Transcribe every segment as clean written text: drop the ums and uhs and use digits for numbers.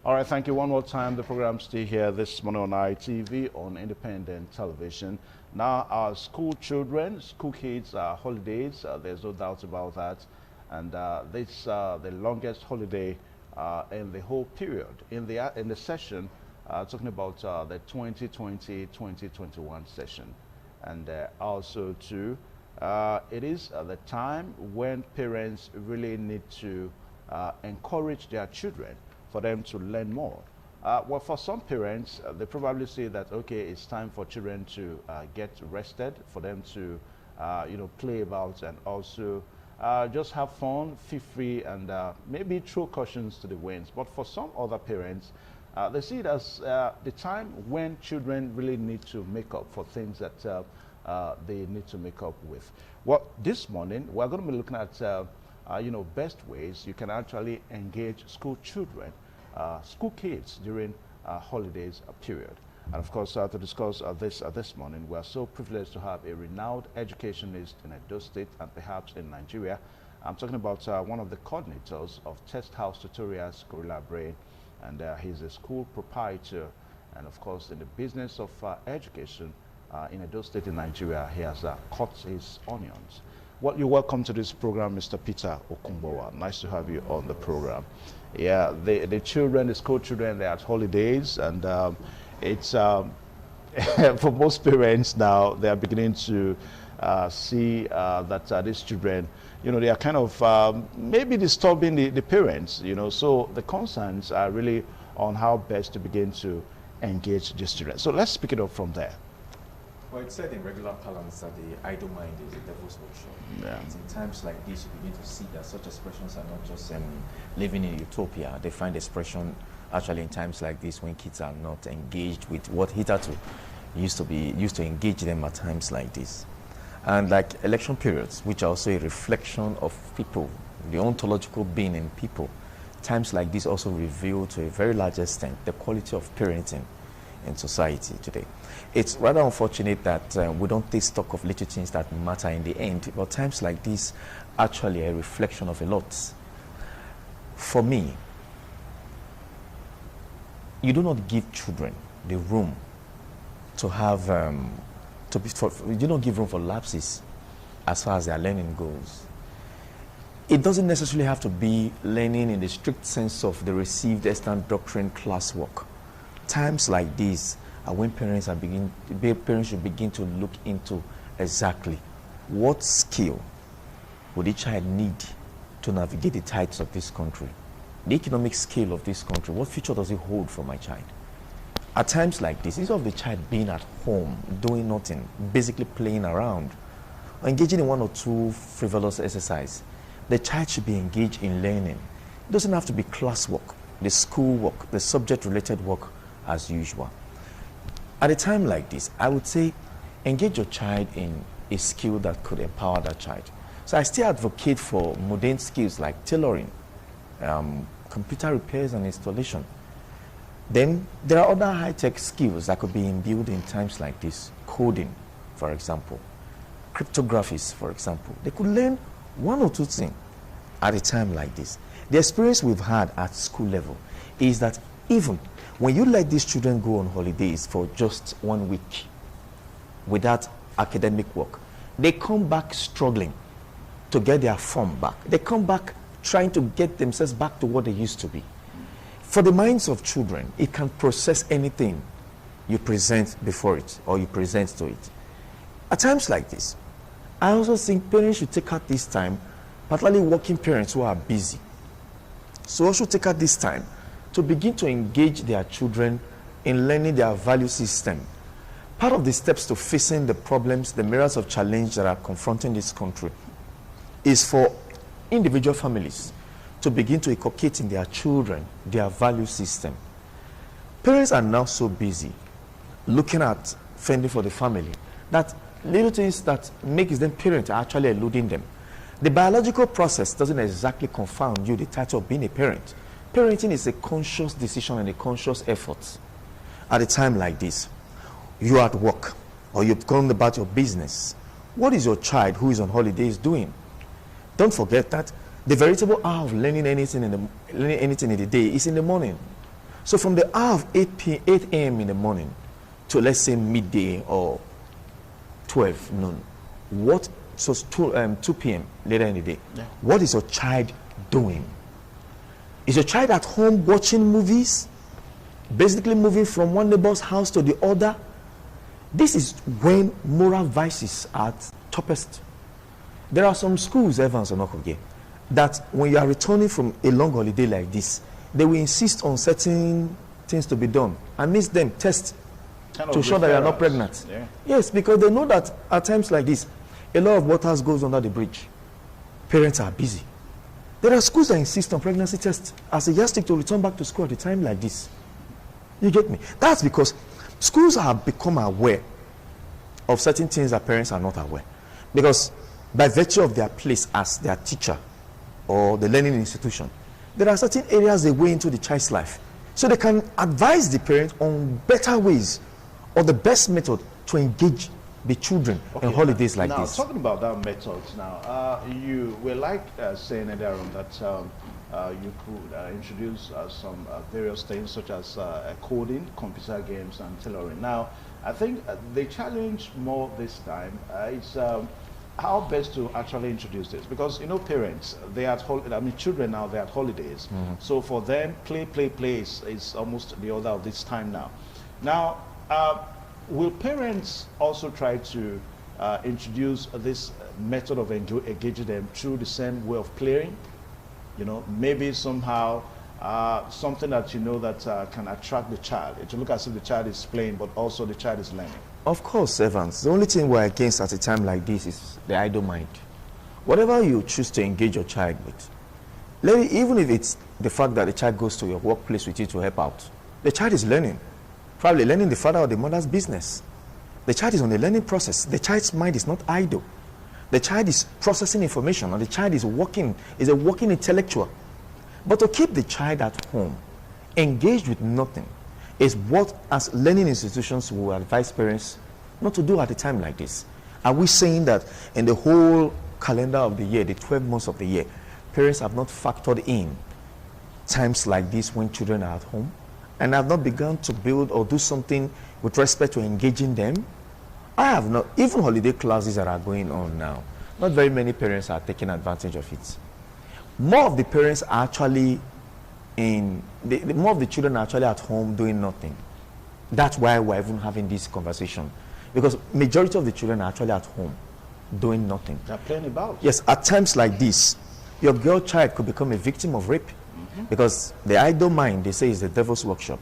All right, thank you one more time. The program's still here this morning on ITV on independent television. Now, our school children, school kids, holidays, there's no doubt about that. And this the longest holiday in the whole period. In the session, talking about the 2020-2021 session. And also, too, it is the time when parents really need to encourage their children for them to learn more. Well, for some parents, they probably say that, okay, it's time for children to get rested, for them to, play about and also just have fun, feel free, and maybe throw cautions to the winds. But for some other parents, they see it as the time when children really need to make up for things that they need to make up with. Well, this morning, we're going to be looking at best ways you can actually engage school children, school kids during holidays period. And of course, to discuss this morning, we are so privileged to have a renowned educationist in Edo State and perhaps in Nigeria. I'm talking about one of the coordinators of Test House Tutorials, Gorilla Brain, and he's a school proprietor and of course in the business of education in Edo State in Nigeria. He has cut his onions. Well, you're welcome to this program, Mr. Peter Okumbowa. Nice to have you on the program. Yeah, the children, the school children, they're at holidays, and it's for most parents now, they are beginning to see that these children, they are kind of maybe disturbing the parents, so the concerns are really on how best to begin to engage these children. So let's pick it up from there. Well, it's said in regular parlance that the idle mind is the devil's workshop. Yeah. And in times like this, you begin to see that such expressions are not just living in utopia. They find expression actually in times like this when kids are not engaged with what hitherto used to engage them at times like this. And like election periods, which are also a reflection of people, the ontological being in people, times like this also reveal to a very large extent the quality of parenting in society today. It's rather unfortunate that we don't take stock of little things that matter in the end, but times like this actually a reflection of a lot. For me, you do not give children the room to have, you do not give room for lapses as far as their learning goes. It doesn't necessarily have to be learning in the strict sense of the received extant doctrine classwork. Times like these are when parents should begin to look into exactly what skill would a child need to navigate the tides of this country, the economic scale of this country. What future does it hold for my child? At times like this, instead of the child being at home, doing nothing, basically playing around, or engaging in one or two frivolous exercise, the child should be engaged in learning. It doesn't have to be classwork, the school work, the subject-related work as usual. At a time like this, I would say engage your child in a skill that could empower that child. So I still advocate for modern skills like tailoring, computer repairs and installation. Then there are other high-tech skills that could be imbued in times like this. Coding, for example. Cryptographies, for example. They could learn one or two things at a time like this. The experience we've had at school level is that even when you let these children go on holidays for just 1 week without academic work, they come back struggling to get their form back. They come back trying to get themselves back to what they used to be. For the minds of children, it can process anything you present before it or you present to it. At times like this, I also think parents should take out this time, particularly working parents who are busy. So also take out this time to begin to engage their children in learning their value system. Part of the steps to facing the problems, the myriads of challenges that are confronting this country is for individual families to begin to inculcate in their children their value system. Parents are now so busy looking at fending for the family that little things that make them parents are actually eluding them. The biological process doesn't exactly confound you the title of being a parent. Parenting is a conscious decision and a conscious effort. At a time like this, you're at work or you've gone about your business. What is your child who is on holidays doing? Don't forget that the veritable hour of learning anything in the day is in the morning. So from the hour of 8 a.m. in the morning to, let's say, midday or 12 noon, what, so 2 p.m. later in the day, what is your child doing? Is your child at home watching movies? Basically moving from one neighbor's house to the other? This is when moral vices are at toppest. There are some schools, Evans and Okoge, that when you are returning from a long holiday like this, they will insist on certain things to be done. And miss them test to show that you are not pregnant. Yeah. Yes, because they know that at times like this, a lot of waters goes under the bridge. Parents are busy. There are schools that insist on pregnancy tests as a yardstick to return back to school at a time like this. You get me? That's because schools have become aware of certain things that parents are not aware. Because by virtue of their place as their teacher or the learning institution, there are certain areas they weigh into the child's life. So they can advise the parent on better ways or the best method to engage the children in holidays like this. Now, talking about that method now, you were like saying earlier on that you could introduce some various things such as coding, computer games, and tailoring. Now, I think the challenge more this time is how best to actually introduce this, because you know parents, they are at children now, they're at holidays, so for them play is almost the order of this time now. Now, will parents also try to introduce this method of engaging them through the same way of playing? You know, maybe somehow something that you know that can attract the child. It will look as if the child is playing, but also the child is learning. Of course, Evans. The only thing we're against at a time like this is the idle mind. Whatever you choose to engage your child with, even if it's the fact that the child goes to your workplace with you to help out, the child is learning. Probably learning the father or the mother's business. The child is on a learning process. The child's mind is not idle. The child is processing information, and the child is a working intellectual. But to keep the child at home, engaged with nothing, is what, as learning institutions, will advise parents not to do at a time like this. Are we saying that in the whole calendar of the year, the 12 months of the year, parents have not factored in times like this when children are at home and have not begun to build or do something with respect to engaging them? I have not. Even holiday classes that are going on now, not very many parents are taking advantage of it. More of the parents are actually more of the children are actually at home doing nothing. That's why we're even having this conversation, because majority of the children are actually at home doing nothing. They're playing about. Yes, at times like this, your girl child could become a victim of rape, because the idle mind, they say, is the devil's workshop.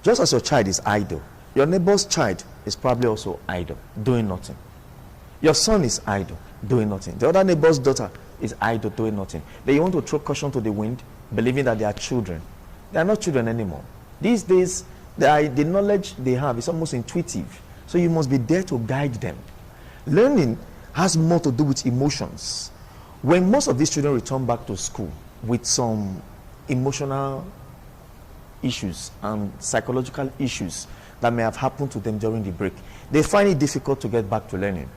Just as your child is idle, your neighbor's child is probably also idle, doing nothing. Your son is idle, doing nothing. The other neighbor's daughter is idle, doing nothing. Then you want to throw caution to the wind, believing that they are children. They are not children anymore. These days, the knowledge they have is almost intuitive. So you must be there to guide them. Learning has more to do with emotions. When most of these children return back to school with some emotional issues and psychological issues that may have happened to them during the break, they find it difficult to get back to learning.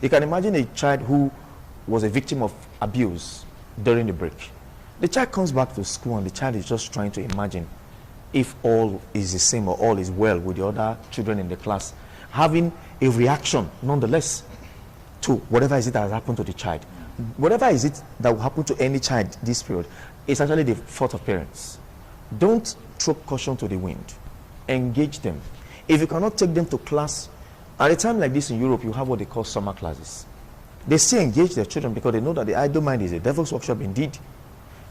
You can imagine a child who was a victim of abuse during the break. The child comes back to school and the child is just trying to imagine if all is the same or all is well with the other children in the class, having a reaction nonetheless to whatever is it that has happened to the child. Whatever is it that will happen to any child this period, it's actually the fault of parents. Don't throw caution to the wind. Engage them. If you cannot take them to class, at a time like this in Europe, you have what they call summer classes. They still engage their children because they know that the idle mind is a devil's workshop indeed.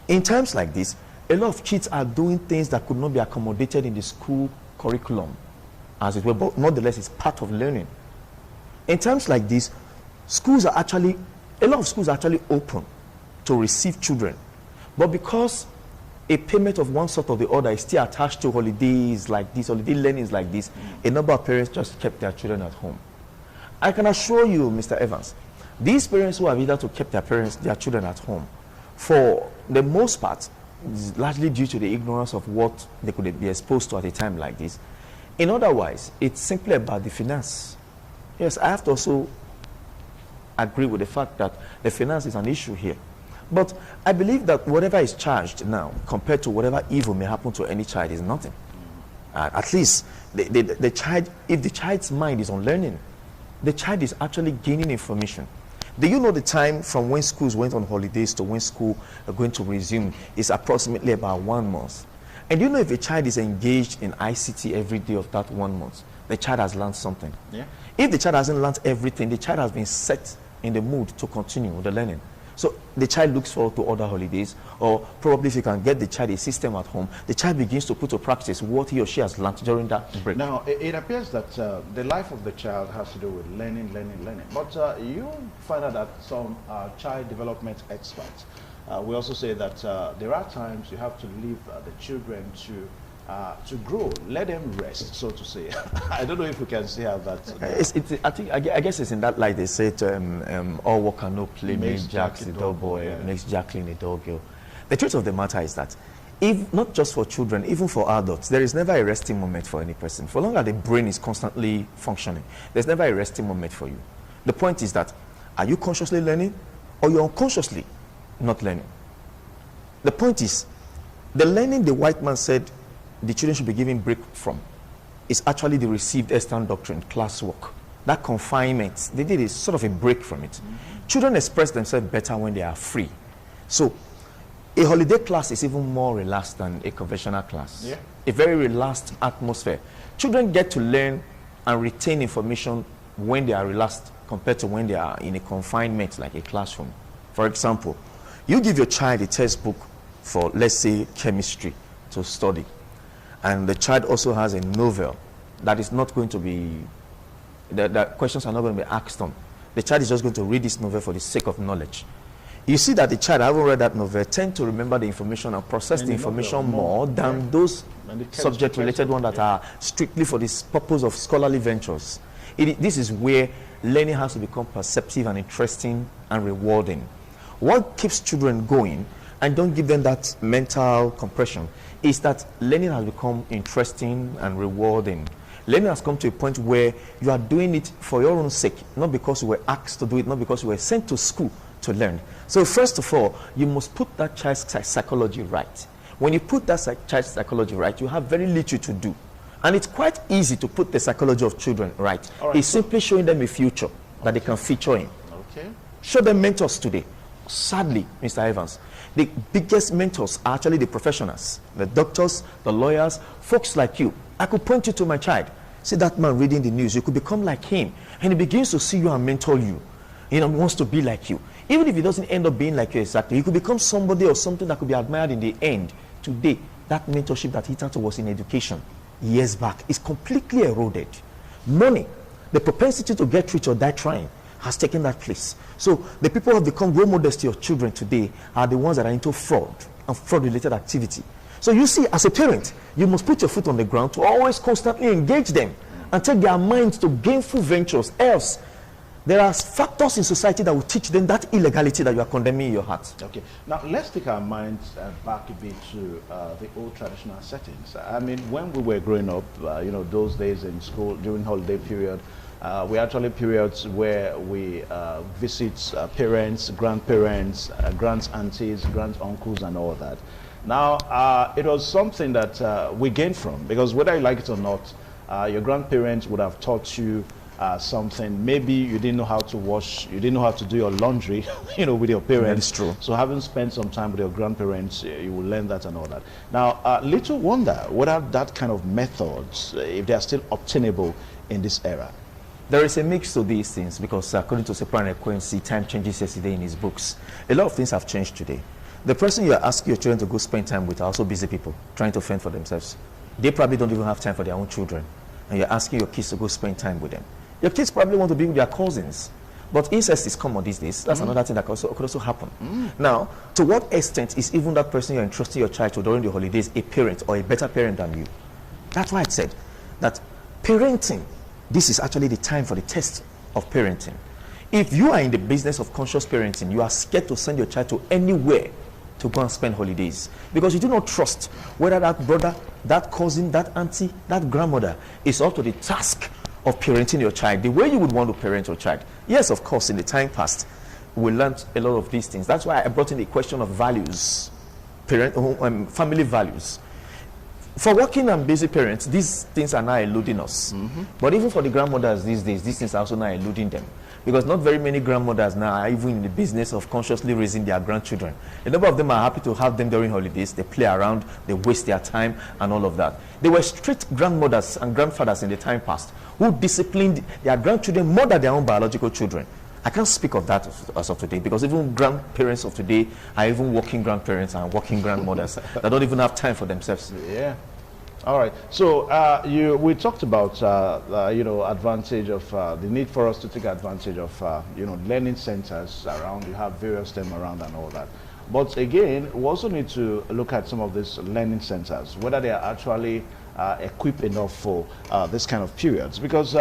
In times like this, a lot of kids are doing things that could not be accommodated in the school curriculum, as it were, but nonetheless, it's part of learning. In times like this, a lot of schools are actually open to receive children. But because a payment of one sort or the other is still attached to holidays like this, holiday learnings like this, a number of parents just kept their children at home. I can assure you, Mr. Evans, these parents who have either to keep their children at home, for the most part, is largely due to the ignorance of what they could be exposed to at a time like this. In otherwise, it's simply about the finance. Yes, I have to also agree with the fact that the finance is an issue here. But I believe that whatever is charged now, compared to whatever evil may happen to any child, is nothing. At least the child, if the child's mind is on learning, the child is actually gaining information. Do you know the time from when schools went on holidays to when school are going to resume is approximately about 1 month? And do you know if a child is engaged in ICT every day of that 1 month, the child has learned something? Yeah. If the child hasn't learned everything, the child has been set in the mood to continue with the learning. So the child looks forward to other holidays, or probably if you can get the child a system at home, the child begins to put to practice what he or she has learned during that break. Now, it appears that the life of the child has to do with learning. But you find out that some child development experts, we also say that there are times you have to leave the children to grow, let them rest, so to say. I don't know if we can see how that. I guess it's in that light they say all work and no play makes Jack the dull boy, yeah. makes Jacqueline a dull girl. The truth of the matter is that, if not just for children, even for adults, there is never a resting moment for any person. For long as the brain is constantly functioning, there's never a resting moment for you. The point is that, are you consciously learning, or you're unconsciously not learning? The point is, the learning the white man said the children should be given break from is actually the received Eastern doctrine, classwork. That confinement, they did a sort of a break from it. Children express themselves better when they are free. So a holiday class is even more relaxed than a conventional class. Yeah. A very relaxed atmosphere. Children get to learn and retain information when they are relaxed compared to when they are in a confinement like a classroom. For example, you give your child a textbook for, let's say, chemistry to study, and the child also has a novel that is not going to be, the questions are not going to be asked on. The child is just going to read this novel for the sake of knowledge. You see that the child, having read that novel, tend to remember the information and process the information more than those subject-related ones that are strictly for this purpose of scholarly ventures. This is where learning has to become perceptive and interesting and rewarding. What keeps children going and don't give them that mental compression is that learning has become interesting and rewarding. Learning has come to a point where you are doing it for your own sake, not because you were asked to do it, not because you were sent to school to learn. So first of all, you must put that child's psychology right. When you put that child's psychology right, you have very little to do. And it's quite easy to put the psychology of children right. It's simply showing them a future that they can feature in. Okay. Show them mentors today. Sadly, Mr. Evans, the biggest mentors are actually the professionals, the doctors, the lawyers, folks like you. I could point you to my child. See that man reading the news, you could become like him. And he begins to see you and mentor you. He wants to be like you. Even if he doesn't end up being like you exactly, he could become somebody or something that could be admired in the end. Today, that mentorship that he thought was in education years back is completely eroded. Money, the propensity to get rich or die trying, has taken that place. So the people who have become role models to your children today are the ones that are into fraud and fraud-related activity. So you see, as a parent, you must put your foot on the ground to always constantly engage them and take their minds to gainful ventures. Else, there are factors in society that will teach them that illegality that you are condemning in your heart. Okay. Now, let's take our minds back a bit to the old traditional settings. I mean, when we were growing up, those days in school, during holiday period, we actually periods where we visit parents, grandparents, grand aunties, grand uncles, and all that. Now, it was something that we gained from, because whether you like it or not, your grandparents would have taught you something. Maybe you didn't know how to wash, you didn't know how to do your laundry, with your parents. That is true. So having spent some time with your grandparents, you will learn that and all that. Now, little wonder whether that kind of methods, if they are still obtainable in this era. There is a mix to these things, because according to Soprano Quincy, Time Changes Yesterday in his books, a lot of things have changed today. The person you are asking your children to go spend time with are also busy people trying to fend for themselves. They probably don't even have time for their own children, and you're asking your kids to go spend time with them. Your kids probably want to be with their cousins, but incest is common these days. That's another thing that could also happen. Now, to what extent is even that person you're entrusting your child to during the holidays a parent or a better parent than you? That's why I said that parenting, this is actually the time for the test of parenting. If you are in the business of conscious parenting, you are scared to send your child to anywhere to go and spend holidays, because you do not trust whether that brother, that cousin, that auntie, that grandmother is up to the task of parenting your child the way you would want to parent your child. Yes, of course, in the time past, we learned a lot of these things. That's why I brought in the question of values, family values. For working and busy parents, these things are now eluding us. But even for the grandmothers these days, these things are also now eluding them. Because not very many grandmothers now are even in the business of consciously raising their grandchildren. A number of them are happy to have them during holidays. They play around, they waste their time and all of that. They were strict grandmothers and grandfathers in the time past who disciplined their grandchildren more than their own biological children. I can't speak of that as of today, because even grandparents of today are even working grandparents and working grandmothers that don't even have time for themselves. Yeah. All right. So we talked about advantage of the need for us to take advantage of learning centers around. You have various them around and all that. But again, we also need to look at some of these learning centers, whether they are actually equipped enough for this kind of periods, because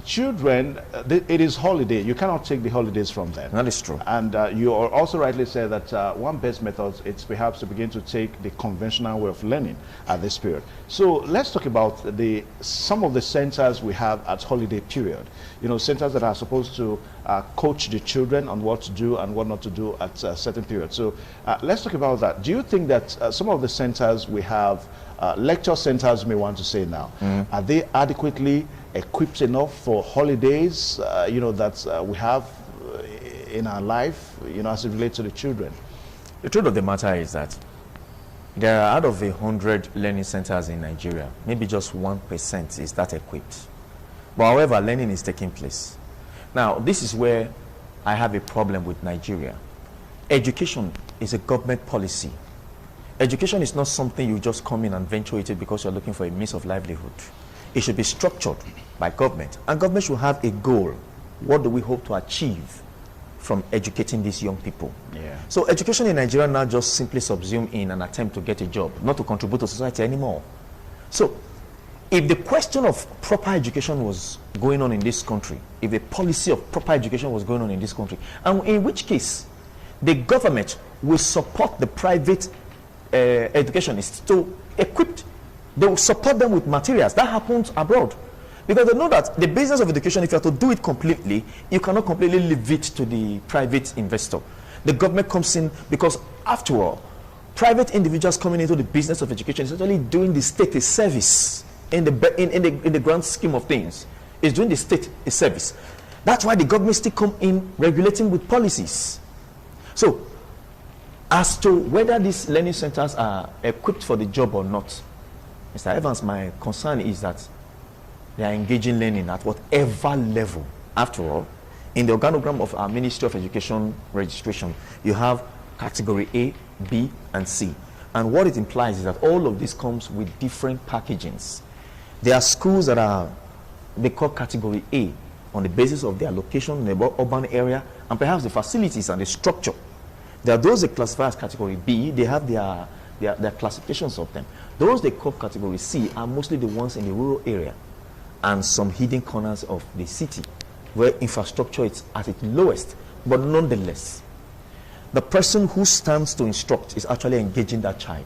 children, it is holiday. You cannot take the holidays from them. That is true. And you also rightly said that one best method is perhaps to begin to take the conventional way of learning at this period. So let's talk about some of the centers we have at holiday period. Centers that are supposed to coach the children on what to do and what not to do at a certain period. So let's talk about that. Do you think that some of the centers we have, lecture centers may want to say now, are they adequately equipped enough for holidays, that we have in our life, as it relates to the children? The truth of the matter is that there are, out of 100 learning centers in Nigeria, maybe just 1% is that equipped. But however, learning is taking place. Now, this is where I have a problem with Nigeria. Education is a government policy. Education is not something you just come in and venture into because you're looking for a means of livelihood. It should be structured by government, and government should have a goal. What do we hope to achieve from educating these young people? Yeah. So education in Nigeria now just simply subsumed in an attempt to get a job, not to contribute to society anymore. So if the question of proper education was going on in this country, if the policy of proper education was going on in this country, and in which case the government will support the private educationists to equip. They will support them with materials. That happens abroad. Because they know that the business of education, if you have to do it completely, you cannot completely leave it to the private investor. The government comes in because, after all, private individuals coming into the business of education is actually doing the state a service in the grand scheme of things. It's doing the state a service. That's why the government still come in regulating with policies. So, as to whether these learning centers are equipped for the job or not, Mr. Evans, my concern is that they are engaging learning at whatever level. After all, in the organogram of our Ministry of Education registration, you have category A, B, and C. And what it implies is that all of this comes with different packagings. There are schools that they call category A on the basis of their location in the urban area and perhaps the facilities and the structure. There are those that classify as category B. They have their classifications of them. Those they call category C are mostly the ones in the rural area and some hidden corners of the city where infrastructure is at its lowest. But nonetheless, the person who stands to instruct is actually engaging that child.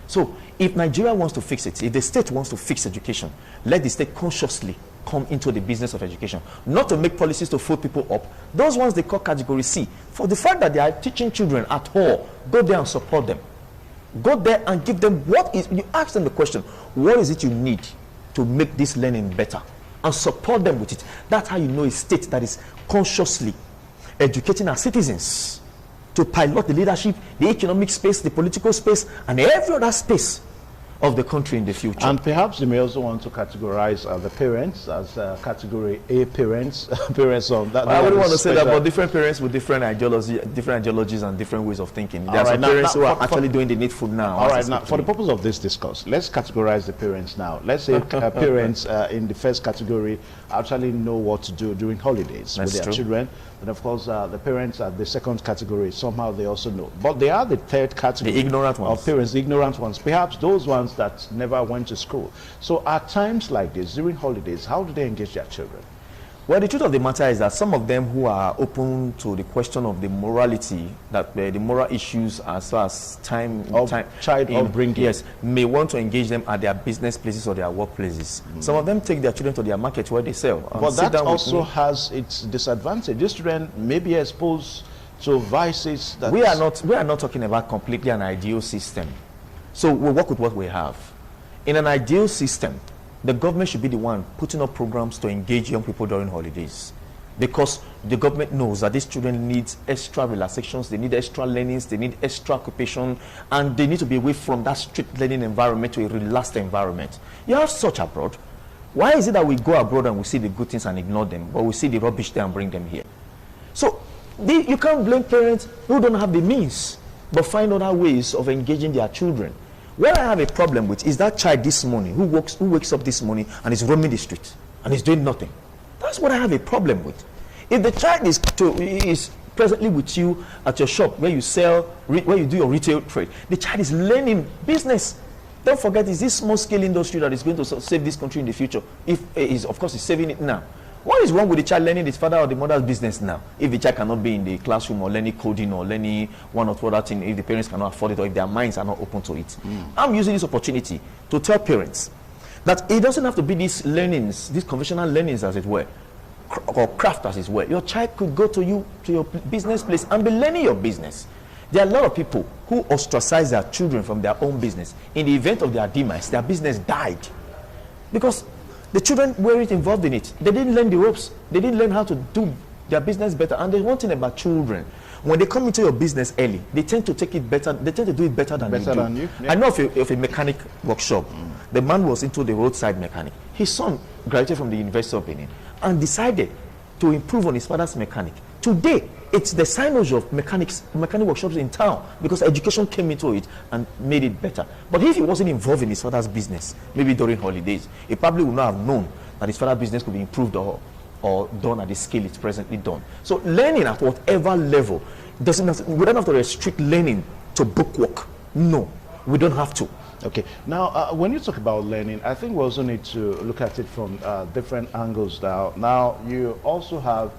So if Nigeria wants to fix it, if the state wants to fix education, let the state consciously come into the business of education, not to make policies to fold people up. Those ones they call category C, for the fact that they are teaching children at all, go there and support them. Go there and give them you ask them the question, what is it you need to make this learning better? And support them with it. That's how you know a state that is consciously educating our citizens to pilot the leadership, the economic space, the political space, and every other space of the country in the future. And perhaps you may also want to categorize the parents as category A parents, parents of that. I wouldn't want to say that, but different parents with different ideologies and different ways of thinking. There are some parents who are actually doing the needful now. All right, now for the purpose of this discourse, let's categorize the parents now. Let's say parents in the first category actually know what to do during holidays with their children. And of course, the parents at the second category, somehow they also know. But they are the third category. The ignorant ones. Of parents, the ignorant ones. Perhaps those ones that never went to school. So at times like this, during holidays, how do they engage their children? Well, the truth of the matter is that some of them who are open to the question of the morality, that the moral issues as far as child upbringing, yes, may want to engage them at their business places or their workplaces. Some of them take their children to their market where they sell. But that also has its disadvantage. These children may be exposed to vices. That we are not talking about completely an ideal system. So we work with what we have. In an ideal system, the government should be the one putting up programs to engage young people during holidays, because the government knows that these children need extra relaxations, they need extra learnings, they need extra occupation, and they need to be away from that strict learning environment to a relaxed environment. You have such abroad. Why is it that we go abroad and we see the good things and ignore them, but we see the rubbish there and bring them here? So you can't blame parents who don't have the means, but find other ways of engaging their children. What I have a problem with is that child this morning who wakes up this morning and is roaming the street and is doing nothing. That's what I have a problem with. If the child is presently with you at your shop where you sell, where you do your retail trade, the child is learning business. Don't forget, it's this small scale industry that is going to save this country in the future. If of course, it's saving it now. What is wrong with the child learning his father or the mother's business now? If the child cannot be in the classroom or learning coding or learning one or two other things, if the parents cannot afford it or if their minds are not open to it. I'm using this opportunity to tell parents that it doesn't have to be these learnings, these conventional learnings as it were, or craft as it were. Your child could go to your business place and be learning your business. There are a lot of people who ostracize their children from their own business. In the event of their demise, their business died because the children weren't involved in it. They didn't learn the ropes. They didn't learn how to do their business better. And there's one thing about children. When they come into your business early, they tend to take it better. They tend to do it better than you. Yeah. I know of a mechanic workshop. The man was into the roadside mechanic. His son graduated from the University of Benin and decided to improve on his father's mechanic. Today, it's the signage of mechanic workshops in town because education came into it and made it better. But if he wasn't involved in his father's business, maybe during holidays, he probably would not have known that his father's business could be improved or done at the scale it's presently done. So learning at whatever level we don't have to restrict learning to bookwork. No, we don't have to. Okay. Now, when you talk about learning, I think we also need to look at it from different angles now. Now, you also have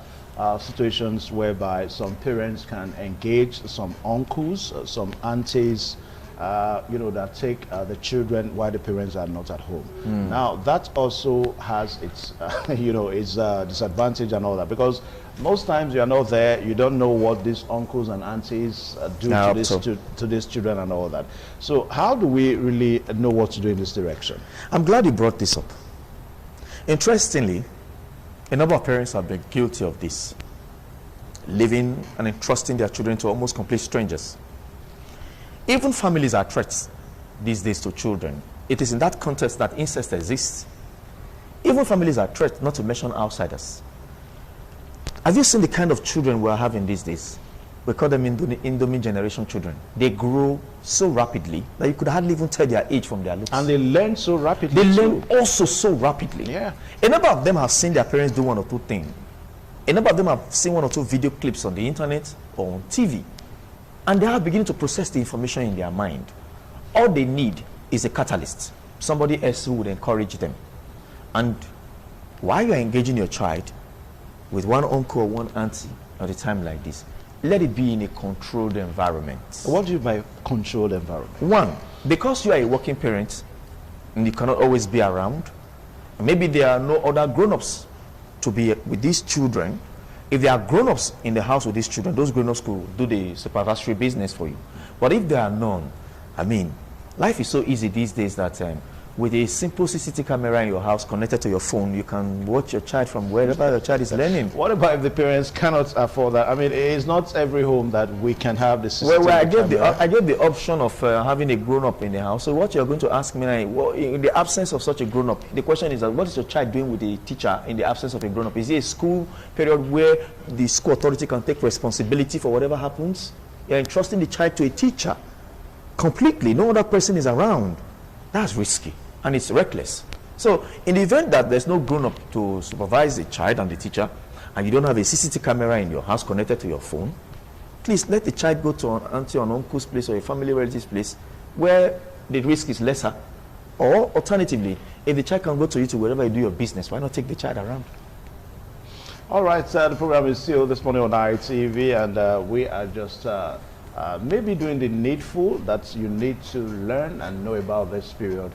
situations whereby some parents can engage some uncles, some aunties, that take the children while the parents are not at home. Now, that also has its, its disadvantage and all that, because most times you are not there, you don't know what these uncles and aunties do to these children and all that. So how do we really know what to do in this direction? I'm glad you brought this up. Interestingly, a number of parents have been guilty of this, leaving and entrusting their children to almost complete strangers. Even families are threats these days to children. It is in that context that incest exists. Even families are threats, not to mention outsiders. Have you seen the kind of children we are having these days? We call them Indomie generation children. They grow so rapidly that you could hardly even tell their age from their looks. And they learn so rapidly. They learn also so rapidly. Yeah. A number of them have seen their parents do one or two things. A number of them have seen one or two video clips on the internet or on TV. And they are beginning to process the information in their mind. All they need is a catalyst, somebody else who would encourage them. And while you are engaging your child with one uncle or one auntie at a time like this, let it be in a controlled environment. What do you mean by controlled environment? One, because you are a working parent and you cannot always be around, maybe there are no other grown-ups to be with these children. If there are grown-ups in the house with these children, those grown-ups could do the supervisory business for you. But if there are none, life is so easy these days that with a simple CCTV camera in your house connected to your phone, you can watch your child from wherever your child is learning. What about if the parents cannot afford that? I mean, it's not every home that we can have the CCTV camera. I gave the option of having a grown-up in the house. So what you're going to ask me now, in the absence of such a grown-up, the question is that what is your child doing with the teacher in the absence of a grown-up? Is it a school period where the school authority can take responsibility for whatever happens? You're entrusting the child to a teacher completely. No other person is around. That's risky. And it's reckless. So in the event that there's no grown-up to supervise the child and the teacher, and you don't have a CCTV camera in your house connected to your phone, please let the child go to an auntie or an uncle's place or a family relative's place where the risk is lesser. Or alternatively, if the child can go to you to wherever you do your business, why not take the child around? All right, the program is still this morning on ITV, and we are just maybe doing the needful that you need to learn and know about this period.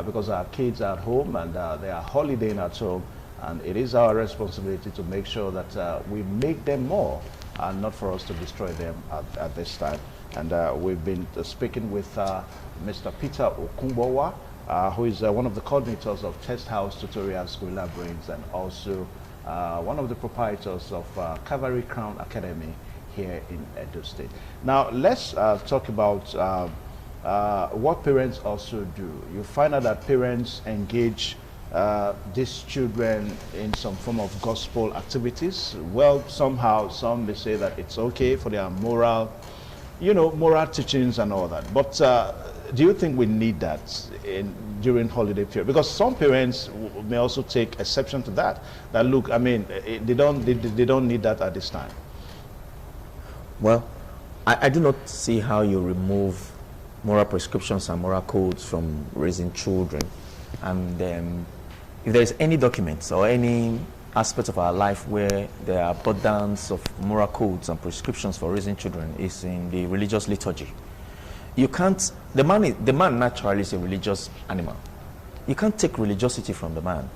Because our kids are at home and they are holidaying at home, and it is our responsibility to make sure that we make them more and not for us to destroy them at this time. And we've been speaking with Mr. Peter Okumbowa, who is one of the coordinators of Test House Tutorial School Brains, and also one of the proprietors of Cavalry Crown Academy here in Edo State. Now, let's talk about what parents also do. You find out that parents engage these children in some form of gospel activities. Well, somehow, some may say that it's okay for their moral, moral teachings and all that. But do you think we need that during holiday period? Because some parents may also take exception to that. That look, I mean, they don't need that at this time. Well, I do not see how you remove moral prescriptions and moral codes from raising children. And if there is any documents or any aspect of our life where there are burdens of moral codes and prescriptions for raising children, is in the religious liturgy. You can't, the man naturally is a religious animal. You can't take religiosity from the man.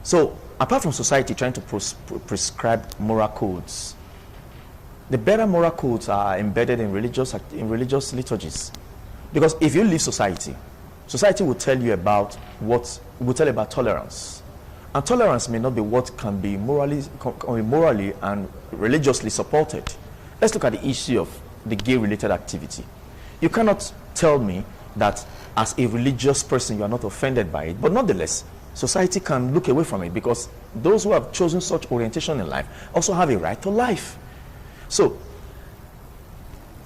So apart from society trying to prescribe moral codes, the better moral codes are embedded in religious liturgies. Because if you leave society, society will tell you about tolerance. And tolerance may not be what can be morally and religiously supported. Let's look at the issue of the gay-related activity. You cannot tell me that as a religious person you are not offended by it, but nonetheless, society can look away from it, because those who have chosen such orientation in life also have a right to life. So,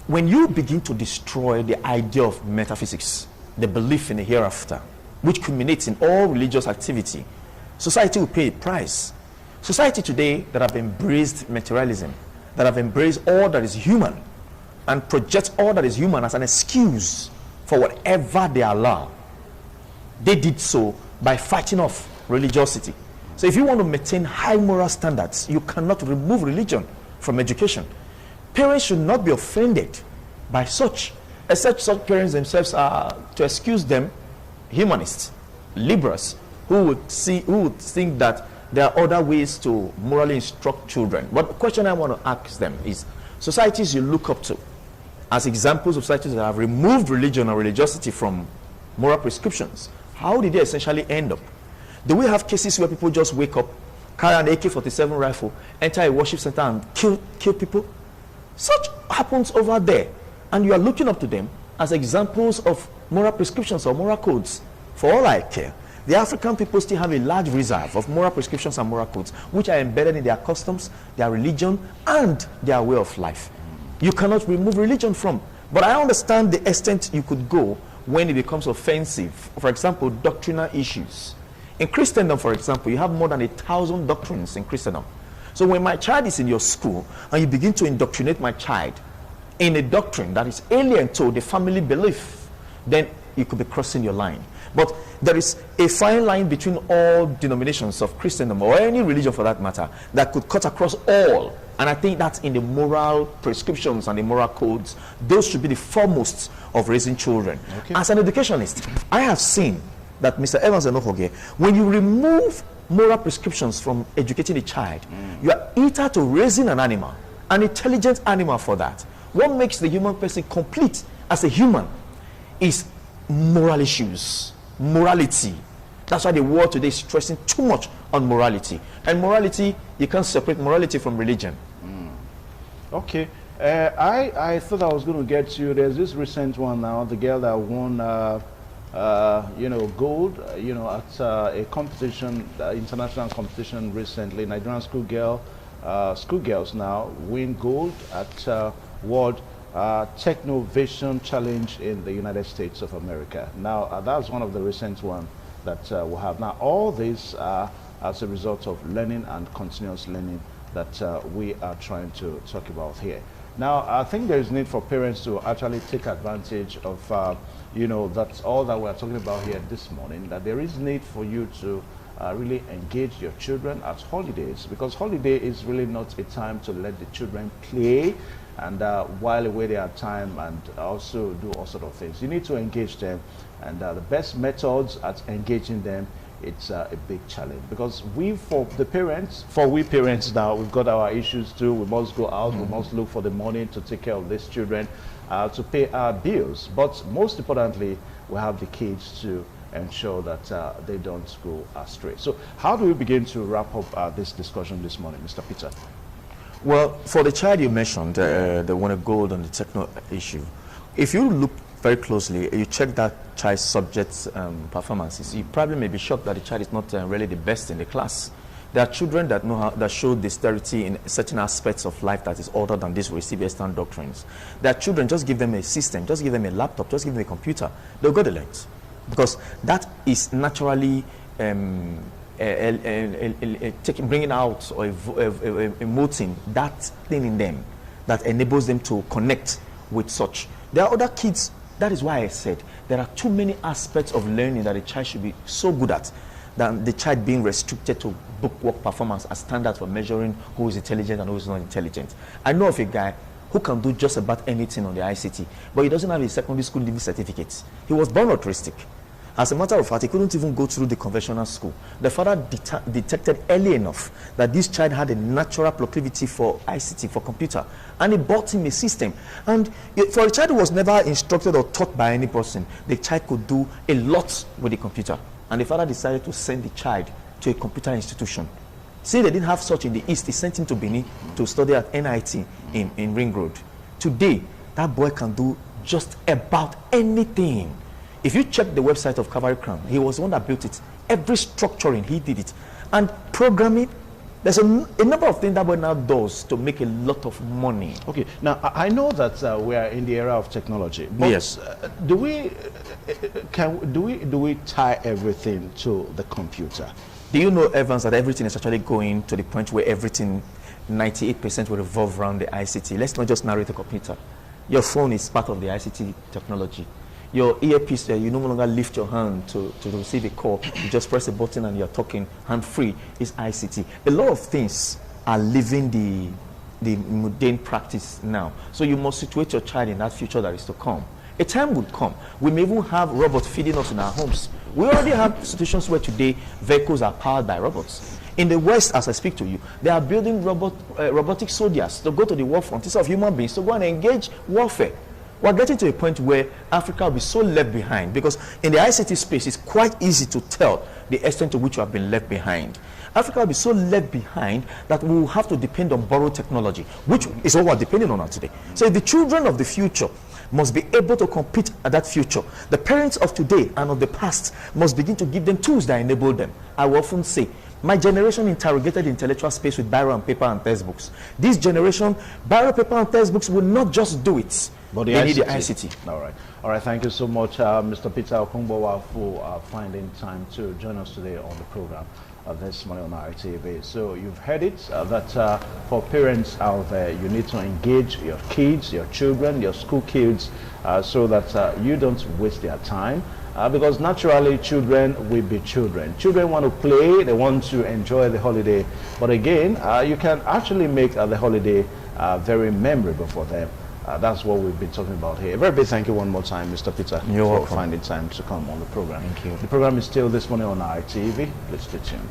when you begin to destroy the idea of metaphysics, the belief in a hereafter, which culminates in all religious activity, society will pay a price. Society today that have embraced materialism, that have embraced all that is human, and project all that is human as an excuse for whatever they allow, they did so by fighting off religiosity. So if you want to maintain high moral standards, you cannot remove religion from education. Parents should not be offended by such, except such parents themselves are, to excuse them, humanists, liberals, who would think that there are other ways to morally instruct children. But the question I want to ask them is, societies you look up to as examples of societies that have removed religion or religiosity from moral prescriptions, how did they essentially end up? Do we have cases where people just wake up, carry an AK-47 rifle, enter a worship center and kill people? Such happens over there, and you are looking up to them as examples of moral prescriptions or moral codes. For all I care, the African people still have a large reserve of moral prescriptions and moral codes, which are embedded in their customs, their religion, and their way of life. You cannot remove religion from. But I understand the extent you could go when it becomes offensive. For example, doctrinal issues. In Christendom, for example, you have more than 1,000 doctrines in Christendom. So when my child is in your school and you begin to indoctrinate my child in a doctrine that is alien to the family belief, then you could be crossing your line. But there is a fine line between all denominations of Christendom, or any religion for that matter, that could cut across all. And I think that's in the moral prescriptions and the moral codes. Those should be the foremost of raising children. Okay. As an educationist, I have seen that, Mr. Evans Enohoge, when you remove moral prescriptions from educating a child, you are eager to raising an animal, an intelligent animal for that. What makes the human person complete as a human is moral issues, morality. That's why the world today is stressing too much on morality. And morality, you can't separate morality from religion. Okay. I thought I was going to get to, there's this recent one now, the girl that won gold, at a competition, international competition recently. Nigerian schoolgirls now win gold at World Technovation Challenge in the United States of America. Now, that's one of the recent ones that we have. Now, all this as a result of learning and continuous learning that we are trying to talk about here. Now, I think there is need for parents to actually take advantage of that's all that we're talking about here this morning, that there is need for you to really engage your children at holidays, because holiday is really not a time to let the children play and while away their time and also do all sort of things. You need to engage them, and the best methods at engaging them, it's a big challenge, because we parents now, we've got our issues too. We must go out, we must look for the money to take care of these children, to pay our bills. But most importantly, we have the kids to ensure that they don't go astray. So how do we begin to wrap up this discussion this morning, Mr. Peter? Well, for the child you mentioned, the one of gold on the techno issue, if you look very closely, you check that child's subject's performances, you probably may be shocked that the child is not really the best in the class. There are children that know how, that show dexterity in certain aspects of life that is other than these receive Western doctrines. There are children, just give them a system, just give them a laptop, just give them a computer, they'll go the length. Because that is naturally bringing out or emoting that thing in them that enables them to connect with such. There are other kids, that is why I said there are too many aspects of learning that a child should be so good at than the child being restricted to bookwork performance as standard for measuring who is intelligent and who is not intelligent. I know of a guy who can do just about anything on the ICT, but he doesn't have a secondary school leaving certificate. He was born autistic. As a matter of fact, he couldn't even go through the conventional school. The father detected early enough that this child had a natural proclivity for ICT, for computer, and he bought him a system. And for a child who was never instructed or taught by any person, the child could do a lot with the computer. And the father decided to send the child to a computer institution. See, they didn't have such in the East. He sent him to Benin to study at NIT in Ring Road. Today, that boy can do just about anything. If you check the website of Cavalry Crown, he was the one that built it. Every structuring, he did it. And programming, there's a number of things that boy now does to make a lot of money. Okay, now I know that we are in the era of technology, but yes. Do we tie everything to the computer? Do you know, Evans, that everything is actually going to the point where everything, 98% will revolve around the ICT? Let's not just narrate the computer. Your phone is part of the ICT technology. Your earpiece, you no longer lift your hand to receive a call. You just press a button and you're talking hand-free. It's ICT. A lot of things are leaving the mundane practice now. So you must situate your child in that future that is to come. A time would come. We may even have robots feeding us in our homes. We already have situations where today vehicles are powered by robots. In the West, as I speak to you, they are building robotic soldiers to go to the war front instead of human beings to go and engage warfare. We're getting to a point where Africa will be so left behind, because in the ICT space, it's quite easy to tell the extent to which you have been left behind. Africa will be so left behind that we will have to depend on borrowed technology, which is what we're depending on today. So the children of the future must be able to compete at that future. The parents of today and of the past must begin to give them tools that enable them. I will often say, my generation interrogated the intellectual space with biro and paper and textbooks. This generation, biro, paper and textbooks will not just do it. But they need the ICT. All right. Thank you so much, Mr. Peter Okungbowa, for finding time to join us today on the program this morning on our TV. So you've heard it, that for parents out there, you need to engage your kids, your children, your school kids, so that you don't waste their time. Because naturally, children will be children. Children want to play, they want to enjoy the holiday. But again, you can actually make the holiday very memorable for them. That's what we've been talking about here. A very big thank you one more time, Mr. Peter, for finding time to come on the program. Thank you. The program is still this morning on our TV. Please stay tuned.